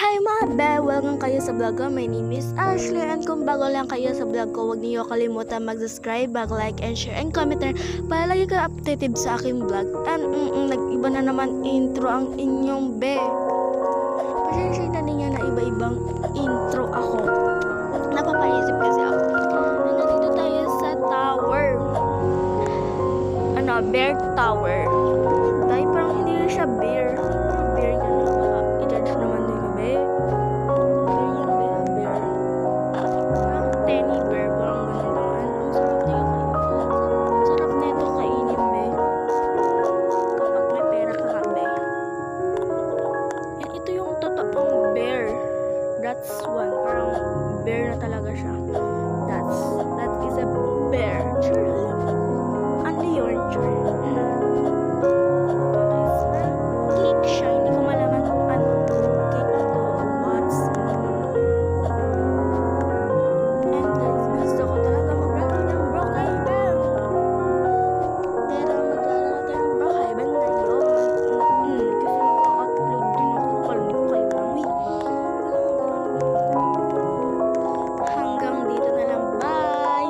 Hi mga be! Welcome kayo sa vlog ko. My name is Ashley and kung bago lang kayo sa vlog ko, huwag niyo kalimutan mag-subscribe, mag-like, and share, and comment na rin para lagi kayo updated sa aking vlog. And nag-iba na naman intro ang inyong be. Pasensya na ninyo na iba-ibang intro ako. Napapaisip kasi ako. Nandito tayo sa tower. Bear Tower. Dahil parang hindi na siya bear. Bear yun. I-judge naman nila be. Bear yun be. Bear. Parang teddy bear. Parang ganun lang. Ang sarap nito kainin. Sarap nito kainin be. Kapag may pera ka be. And ito yung totoong bear. That's one. Parang bear na talaga